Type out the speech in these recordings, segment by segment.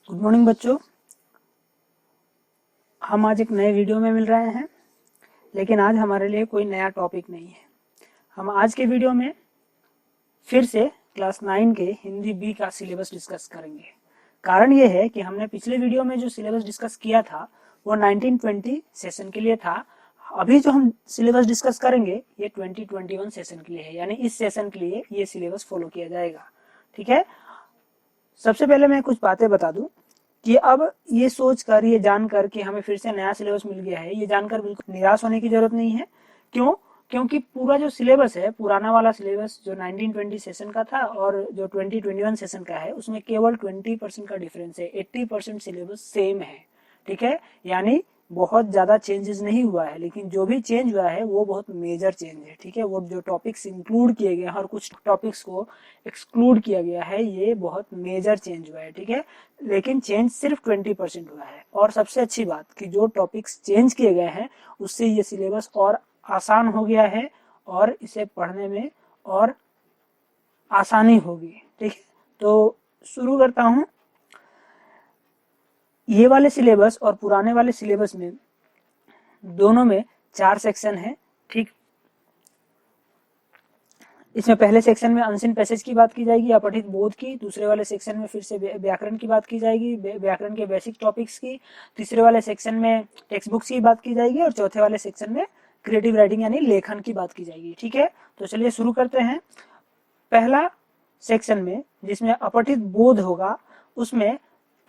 Good morning बच्चों। हम आज एक नए वीडियो में मिल रहे हैं, लेकिन आज हमारे लिए कोई नया टॉपिक नहीं है। हम आज के वीडियो में फिर से क्लास 9 के हिंदी बी का सिलेबस डिस्कस करेंगे। कारण ये है कि हमने पिछले वीडियो में जो सिलेबस डिस्कस किया था वो 1920 सेशन के लिए था। अभी जो हम सिलेबस डिस्कस करेंगे ये 2021 सेशन के लिए है, यानी इस सेशन के लिए ये सिलेबस फॉलो किया जाएगा। ठीक है, सबसे पहले मैं कुछ बातें बता दूं कि अब ये सोचकर, ये जानकर कि हमें फिर से नया सिलेबस मिल गया है, ये जानकर बिल्कुल निराश होने की जरूरत नहीं है। क्यों? क्योंकि पूरा जो सिलेबस है, पुराना वाला सिलेबस जो 1920 सेशन का था और जो 2021 सेशन का है, उसमें केवल 20% का डिफरेंस है। 80% सिलेबस सेम है। ठीक है, यानी बहुत ज्यादा चेंजेस नहीं हुआ है, लेकिन जो भी चेंज हुआ है वो बहुत मेजर चेंज है। ठीक है, वो जो टॉपिक्स इंक्लूड किए गए हैं और कुछ टॉपिक्स को एक्सक्लूड किया गया है, ये बहुत मेजर चेंज हुआ है। ठीक है, लेकिन चेंज सिर्फ 20% हुआ है। और सबसे अच्छी बात कि जो टॉपिक्स चेंज किए गए हैं उससे ये सिलेबस और आसान हो गया है और इसे पढ़ने में और आसानी होगी। ठीक है, तो शुरू करता हूं। ये वाले सिलेबस और पुराने वाले सिलेबस में दोनों में 4 सेक्शन है। ठीक, इसमें पहले सेक्शन में अनसीन पैसेज की बात की जाएगी, अपठित बोध की। दूसरे वाले सेक्शन में फिर से व्याकरण की बात की जाएगी, व्याकरण के बेसिक टॉपिक्स की। तीसरे वाले सेक्शन में टेक्स्ट बुक्स की बात की जाएगी और चौथे वाले सेक्शन में क्रिएटिव राइटिंग यानी लेखन की बात की जाएगी। ठीक है, तो चलिए शुरू करते हैं। पहला सेक्शन में जिसमें अपठित बोध होगा, उसमें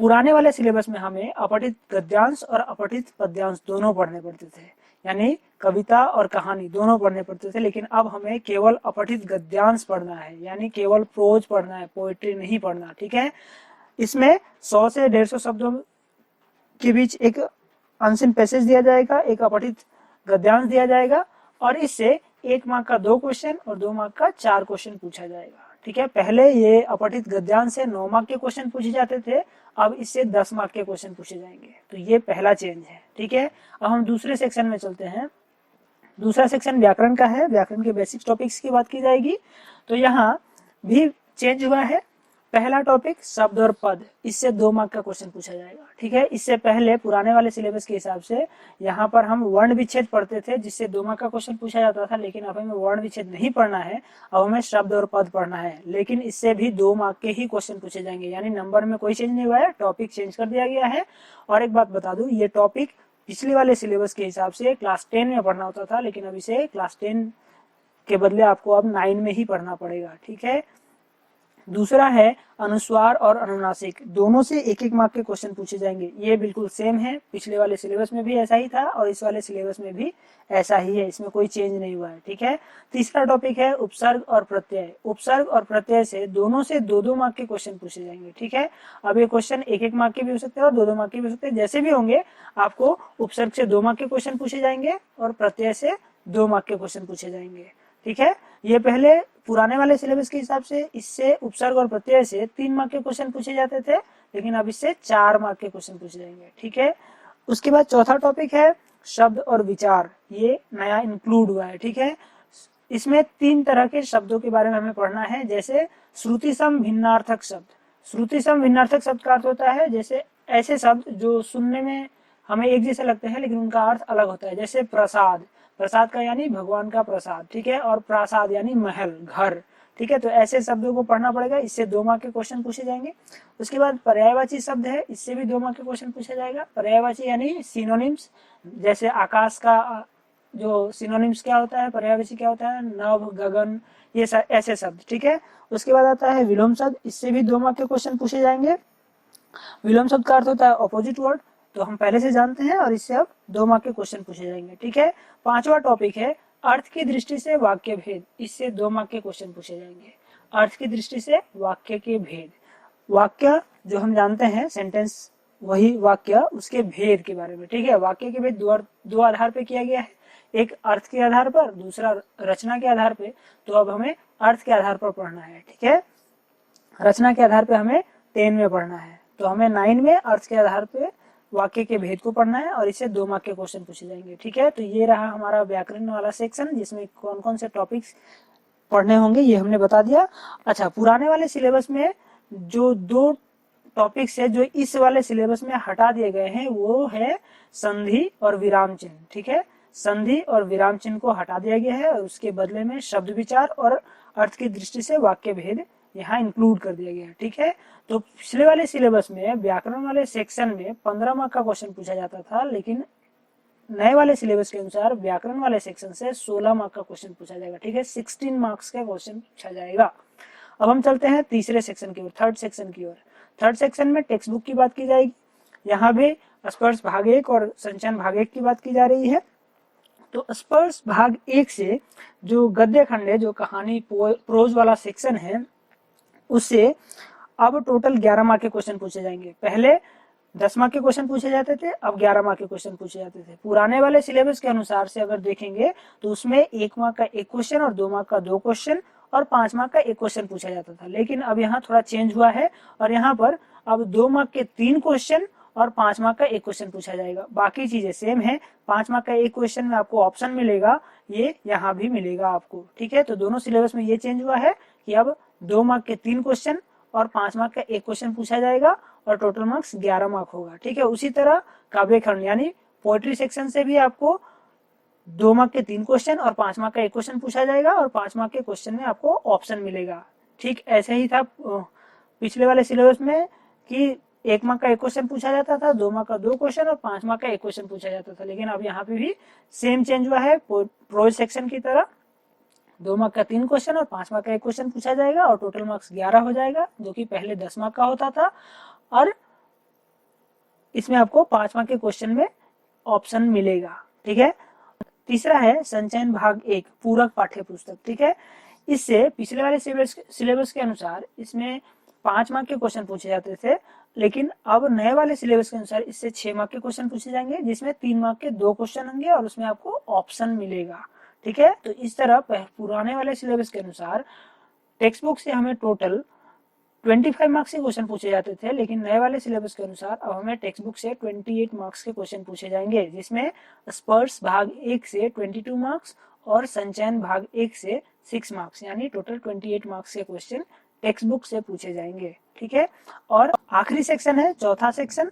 पुराने वाले सिलेबस में हमें अपठित गद्यांश और अपठित पद्यांश दोनों पढ़ने पड़ते थे, यानी कविता और कहानी दोनों पढ़ने पड़ते थे। लेकिन अब हमें केवल अपठित गद्यांश पढ़ना है, यानी केवल प्रोज पढ़ना है, पोएट्री नहीं पढ़ना। ठीक है, इसमें 100 से 150 शब्दों के बीच एक अनसीन पैसेज दिया जाएगा, एक अपठित गद्यांश दिया जाएगा और इससे 1 मार्क का 2 क्वेश्चन और 2 मार्क का 4 क्वेश्चन पूछा जाएगा। ठीक है, पहले ये अपठित गद्यांश से 9 मार्क के क्वेश्चन पूछे जाते थे, अब इससे 10 मार्क के क्वेश्चन पूछे जाएंगे। तो ये पहला चेंज है। ठीक है, अब हम दूसरे सेक्शन में चलते हैं। दूसरा सेक्शन व्याकरण का है, व्याकरण के बेसिक टॉपिक्स की बात की जाएगी। तो यहाँ भी चेंज हुआ है। पहला टॉपिक शब्द और पद, इससे 2 मार्क का क्वेश्चन पूछा जाएगा। ठीक है, इससे पहले पुराने वाले सिलेबस के हिसाब से यहाँ पर हम वर्ण विच्छेद पढ़ते थे, जिससे 2 मार्क का क्वेश्चन पूछा जाता था। लेकिन अब हमें वर्ण विच्छेद नहीं पढ़ना है, अब हमें शब्द और पद पढ़ना है, लेकिन इससे भी 2 मार्क के ही क्वेश्चन पूछे जाएंगे। यानी नंबर में कोई चेंज नहीं हुआ है, टॉपिक चेंज कर दिया गया है। और एक बात बता दूं, ये टॉपिक पिछले वाले सिलेबस के हिसाब से क्लास 10 में पढ़ना होता था, लेकिन अब इसे क्लास 10 के बदले आपको अब 9 में ही पढ़ना पड़ेगा। ठीक है, दूसरा है अनुस्वार और अनुनासिक, दोनों से 1-1 मार्क के क्वेश्चन पूछे जाएंगे। ये बिल्कुल सेम है, पिछले वाले सिलेबस में भी ऐसा ही था और इस वाले सिलेबस में भी ऐसा ही है, इसमें कोई चेंज नहीं हुआ है। ठीक है, तीसरा टॉपिक है उपसर्ग और प्रत्यय। उपसर्ग और प्रत्यय से दोनों से 2-2 मार्क के क्वेश्चन पूछे जाएंगे। ठीक है, अब ये क्वेश्चन 1-1 मार्क के भी हो सकते हैं और 2-2 मार्क के भी हो सकते हैं, जैसे भी होंगे। आपको उपसर्ग से 2 मार्क के क्वेश्चन पूछे जाएंगे और प्रत्यय से 2 मार्क के क्वेश्चन पूछे जाएंगे। ठीक है, ये पहले पुराने वाले सिलेबस के हिसाब से इससे उपसर्ग और प्रत्यय से 3 मार्क के क्वेश्चन पूछे जाते थे, लेकिन अब इससे 4 मार्क के क्वेश्चन पूछे जाएंगे। ठीक है, उसके बाद चौथा टॉपिक है शब्द और विचार, ये नया इंक्लूड हुआ है। ठीक है, इसमें 3 तरह के शब्दों के बारे में हमें पढ़ना है, जैसे श्रुति सम भिन्नार्थक शब्द। श्रुति सम भिन्नार्थक शब्द का अर्थ होता है जैसे ऐसे शब्द जो सुनने में हमें एक जैसे लगते हैं लेकिन उनका अर्थ अलग होता है, जैसे प्रसाद, प्रसाद का यानी भगवान का प्रसाद। ठीक है, और प्रासाद यानी महल, घर। ठीक है, तो ऐसे शब्दों को पढ़ना पड़ेगा, इससे 2 मार्क के क्वेश्चन पूछे जाएंगे। उसके बाद पर्यायवाची शब्द है, इससे भी 2 मार्क के क्वेश्चन पूछा जाएगा। पर्यायवाची यानी सिनोनिम्स, जैसे आकाश का जो सिनोनिम्स क्या होता है, पर्यायवाची क्या होता है, नभ, गगन, ये ऐसे शब्द। ठीक है, उसके बाद आता है विलोम शब्द, इससे भी 2 मार्क के क्वेश्चन पूछे जाएंगे। विलोम शब्द का अर्थ होता है ऑपोजिट वर्ड, तो हम पहले से जानते हैं और इससे अब 2 मार्क के क्वेश्चन पूछे जाएंगे। ठीक है, पांचवा टॉपिक है अर्थ की दृष्टि से वाक्य भेद, इससे 2 मार्क के क्वेश्चन पूछे जाएंगे। अर्थ की दृष्टि से वाक्य के भेद, वाक्य जो हम जानते हैं सेंटेंस, वही वाक्य, उसके भेद के बारे में। ठीक है, वाक्य के भेद दो आधार पे किया गया है, एक अर्थ के आधार पर, दूसरा रचना के आधार पे। तो अब हमें अर्थ के आधार पर पढ़ना है। ठीक है, रचना के आधार पे हमें 10 में पढ़ना है, तो हमें 9 में अर्थ के आधार पे वाक्य के भेद को पढ़ना है और इससे 2 मार्क के क्वेश्चन पूछे जाएंगे। ठीक है, तो ये रहा हमारा व्याकरण वाला सेक्शन, जिसमें कौन कौन से टॉपिक्स पढ़ने होंगे ये हमने बता दिया। अच्छा, पुराने वाले सिलेबस में जो 2 टॉपिक्स है जो इस वाले सिलेबस में हटा दिए गए हैं वो है संधि और विराम चिन्ह। ठीक है, संधि और विराम चिन्ह को हटा दिया गया है और उसके बदले में शब्द विचार और अर्थ की दृष्टि से वाक्य भेद यहाँ इंक्लूड कर दिया गया है। ठीक है, तो पिछले वाले सिलेबस में व्याकरण वाले सेक्शन में 15 मार्क का क्वेश्चन पूछा जाता था, लेकिन नए वाले सिलेबस के अनुसार व्याकरण वाले सेक्शन से 16 मार्क का क्वेश्चन पूछा जाएगा। ठीक है, 16 मार्क्स का क्वेश्चन पूछा जाएगा। अब हम चलते हैं तीसरे सेक्शन की ओर, थर्ड सेक्शन की ओर। थर्ड सेक्शन में टेक्स्ट बुक की बात की जाएगी। यहाँ भी स्पर्श भाग 1 और संचयन भाग 1 की बात की जा रही है। तो स्पर्श भाग 1 से जो गद्य खंड है, जो कहानी प्रोज वाला सेक्शन है, उससे अब टोटल 11 मार्क के क्वेश्चन पूछे जाएंगे। पहले 10 मार्क के क्वेश्चन पूछे जाते थे, अब 11 मार्क के क्वेश्चन पूछे जाते थे। पुराने वाले सिलेबस के अनुसार से अगर देखेंगे तो उसमें 1 मार्क का 1 क्वेश्चन और 2 मार्क का 2 क्वेश्चन और 5 मार्क का 1 क्वेश्चन पूछा जाता था। लेकिन अब यहाँ थोड़ा चेंज हुआ है और यहाँ पर अब 2 मार्क के 3 क्वेश्चन और 5 मार्क का 1 क्वेश्चन पूछा जाएगा। बाकी चीजें सेम है। 5 मार्क का 1 क्वेश्चन में आपको ऑप्शन मिलेगा, ये यहाँ भी मिलेगा आपको। ठीक है, तो दोनों सिलेबस में ये चेंज हुआ है कि अब 2 मार्क के 3 क्वेश्चन और 5 मार्क का 1 क्वेश्चन पूछा जाएगा और टोटल मार्क्स 11 मार्क होगा। ठीक है, उसी तरह काव्य खंड यानी पोएट्री सेक्शन से भी आपको 2 मार्क के 3 क्वेश्चन और 5 मार्क का 1 क्वेश्चन पूछा जाएगा और 5 मार्क के क्वेश्चन में आपको ऑप्शन मिलेगा। ठीक ऐसे ही था पिछले वाले सिलेबस में कि 1 मार्क का 1 क्वेश्चन पूछा जाता था, 2 मार्क का 2 क्वेश्चन और 5 मार्क का 1 क्वेश्चन पूछा जाता था। लेकिन अब यहाँ पे भी सेम चेंज हुआ है। प्रोज सेक्शन की तरह 2 मार्क का 3 क्वेश्चन और 5 मार्क का 1 क्वेश्चन पूछा जाएगा और टोटल मार्क्स 11 हो जाएगा, जो कि पहले 10 मार्क का होता था। और इसमें आपको 5 मार्क के क्वेश्चन में ऑप्शन मिलेगा। ठीक है, तीसरा है संचयन भाग 1 पूरक पाठ्य पुस्तक। ठीक है, इससे पिछले वाले सिलेबस के अनुसार इसमें 5 मार्क के क्वेश्चन पूछे जाते थे, लेकिन अब नए वाले सिलेबस के अनुसार इससे 6 मार्क के क्वेश्चन पूछे जाएंगे, जिसमें 3 मार्क के 2 क्वेश्चन होंगे और उसमें आपको ऑप्शन मिलेगा। ठीक है, तो इस तरह पुराने वाले सिलेबस के अनुसार टेक्स्ट बुक से हमें टोटल 25 मार्क्स के क्वेश्चन पूछे जाते थे, लेकिन नए वाले सिलेबस के अनुसार अब हमें टेक्स्ट बुक से 28 मार्क्स के क्वेश्चन पूछे जाएंगे, जिसमें स्पर्श भाग 1 से 22 मार्क्स और संचयन भाग 1 से 6 मार्क्स यानी टोटल 28 मार्क्स के क्वेश्चन टेक्स्ट बुक से पूछे जाएंगे। ठीक है, और आखिरी सेक्शन है चौथा सेक्शन,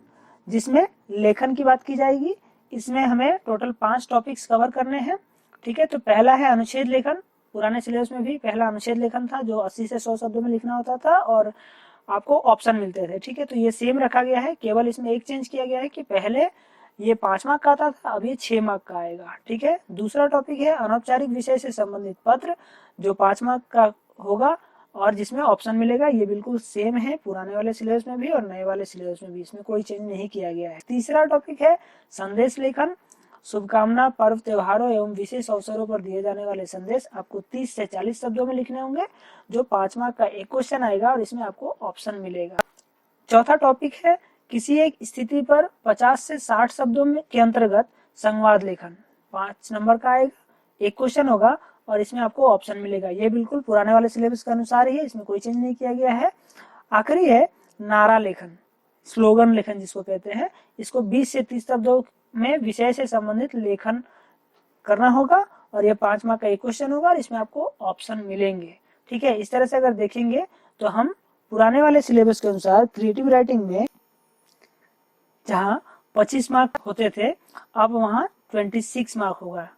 जिसमें लेखन की बात की जाएगी। इसमें हमें टोटल 5 टॉपिक्स कवर करने हैं। ठीक है, तो पहला है अनुच्छेद लेखन। पुराने सिलेबस में भी पहला अनुच्छेद लेखन था, जो 80 से 100 शब्दों में लिखना होता था और आपको ऑप्शन मिलते थे। ठीक है, तो ये सेम रखा गया है, केवल इसमें एक चेंज किया गया है कि पहले ये 5 मार्क का आता था, अब ये 6 मार्क का आएगा। ठीक है, दूसरा टॉपिक है अनौपचारिक विषय से संबंधित पत्र, जो 5 मार्क का होगा और जिसमें ऑप्शन मिलेगा। ये बिल्कुल सेम है पुराने वाले सिलेबस में भी और नए वाले सिलेबस में भी, इसमें कोई चेंज नहीं किया गया है। तीसरा टॉपिक है संदेश लेखन। शुभकामना, पर्व, त्योहारों एवं विशेष अवसरों पर दिए जाने वाले संदेश आपको 30 से 40 शब्दों में लिखने होंगे, जो 5 मार्क का 1 क्वेश्चन आएगा और इसमें आपको ऑप्शन मिलेगा। चौथा टॉपिक है किसी एक स्थिति पर 50 से 60 शब्दों में के अंतर्गत संवाद लेखन। 5 नंबर का आएगा, 1 क्वेश्चन होगा और इसमें आपको ऑप्शन मिलेगा। ये बिल्कुल पुराने वाले सिलेबस के अनुसार ही है, इसमें कोई चेंज नहीं किया गया है। आखिरी है नारा लेखन, स्लोगन लेखन जिसको कहते हैं। इसको 20 से 30 शब्दों में विषय से संबंधित लेखन करना होगा और ये 5 मार्क का 1 क्वेश्चन होगा और इसमें आपको ऑप्शन मिलेंगे। ठीक है, इस तरह से अगर देखेंगे तो हम पुराने वाले सिलेबस के अनुसार क्रिएटिव राइटिंग में जहाँ 25 मार्क होते थे, अब वहाँ 26 मार्क होगा।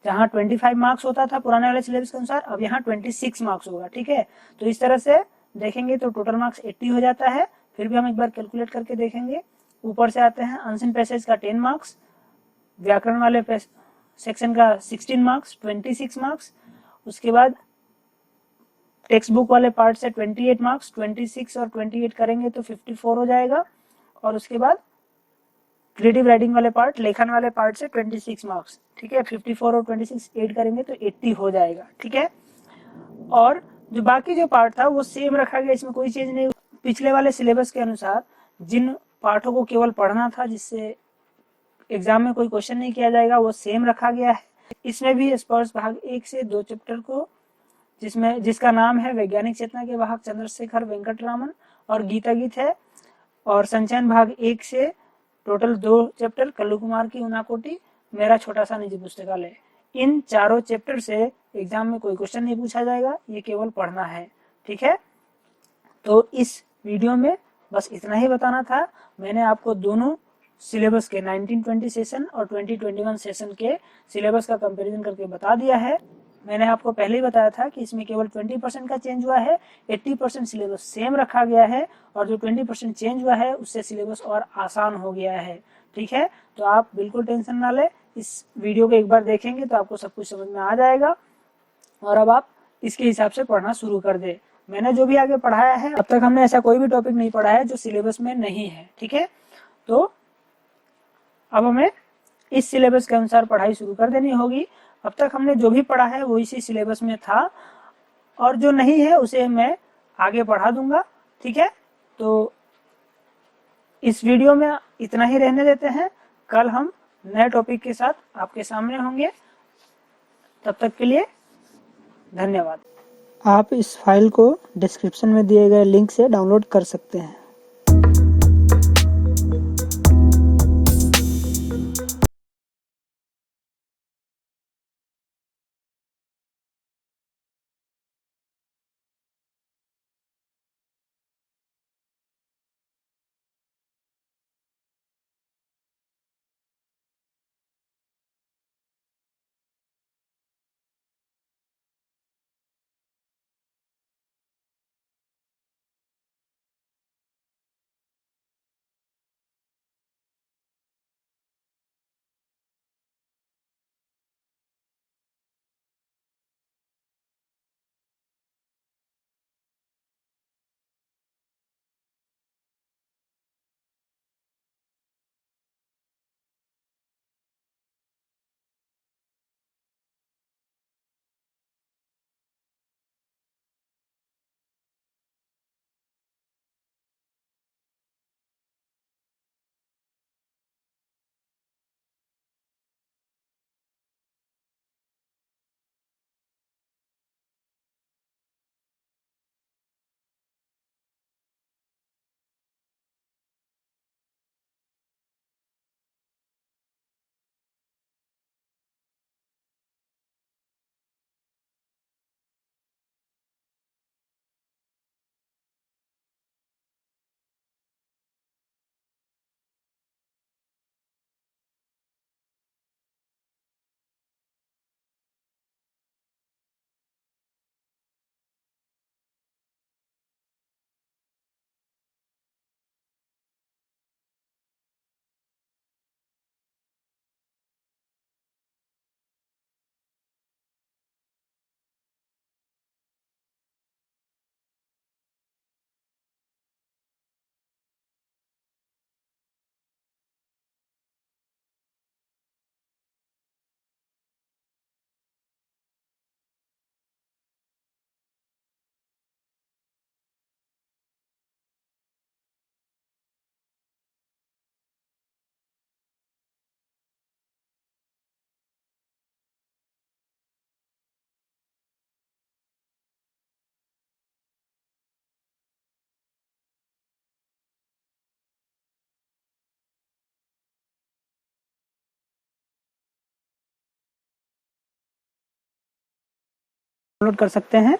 जहाँ 25 मार्क्स होता था पुराने वाले सिलेबस के अनुसार, अब यहाँ 26 मार्क्स होगा। ठीक है, तो इस तरह से देखेंगे तो टोटल मार्क्स 80 हो जाता है। फिर भी हम एक बार कैलकुलेट करके देखेंगे। ऊपर से आते हैं अनसीन पैसेज का 10 मार्क्स, व्याकरण वाले सेक्शन का 16 मार्क्स 26 मार्क्स, उसके बाद टेक्स्ट बुक वाले पार्ट से 28 मार्क्स, 26 और 28 करेंगे तो 54 हो जाएगा। और उसके बाद क्रिएटिव राइटिंग वाले पार्ट, लेखन वाले पार्ट से 26 मार्क्स। ठीक है, 54 और 26 8 करेंगे तो 80 हो जाएगा। ठीक है, और जो बाकी जो पार्ट था वो सेम रखा गया, इसमें कोई चेंज नहीं। पिछले वाले सिलेबस के अनुसार जिन पाठों को केवल पढ़ना था, जिससे एग्जाम में कोई क्वेश्चन नहीं किया जाएगा, वो सेम रखा गया है। इसमें भी स्पर्श भाग 1 से 2 चैप्टर को, जिसका नाम है वैज्ञानिक चेतना के वाहक चंद्रशेखर वेंकटरामन और गीता गीत है। और संचयन भाग 1 से टोटल 2 चैप्टर, कल्लू कुमार की उनाकोटी, मेरा छोटा सा निजी पुस्तकालय। इन चारों चैप्टर से एग्जाम में कोई क्वेश्चन नहीं पूछा जाएगा, ये केवल पढ़ना है। ठीक है, तो इस वीडियो में बस इतना ही बताना था। मैंने आपको दोनों सिलेबस के 1920 सेशन और 2021 सेशन के सिलेबस का कंपैरिजन करके बता दिया है। मैंने आपको पहले ही बताया था कि इसमें केवल 20% का चेंज हुआ है, 80% सिलेबस सेम रखा गया है, और जो 20% चेंज हुआ है उससे सिलेबस और आसान हो गया है। ठीक है, तो आप बिल्कुल टेंशन ना लें, इस वीडियो को एक बार देखेंगे तो आपको सब कुछ समझ में आ जाएगा, और अब आप इसके हिसाब से पढ़ना शुरू कर दे। मैंने जो भी आगे पढ़ाया है, अब तक हमने ऐसा कोई भी टॉपिक नहीं पढ़ा है जो सिलेबस में नहीं है। ठीक है, तो अब हमें इस सिलेबस के अनुसार पढ़ाई शुरू कर देनी होगी। अब तक हमने जो भी पढ़ा है वो इसी सिलेबस में था, और जो नहीं है उसे मैं आगे पढ़ा दूंगा। ठीक है, तो इस वीडियो में इतना ही रहने देते हैं। कल हम नए टॉपिक के साथ आपके सामने होंगे। तब तक के लिए धन्यवाद। आप इस फाइल को डिस्क्रिप्शन में दिए गए लिंक से डाउनलोड कर सकते हैं। डाउनलोड कर सकते हैं।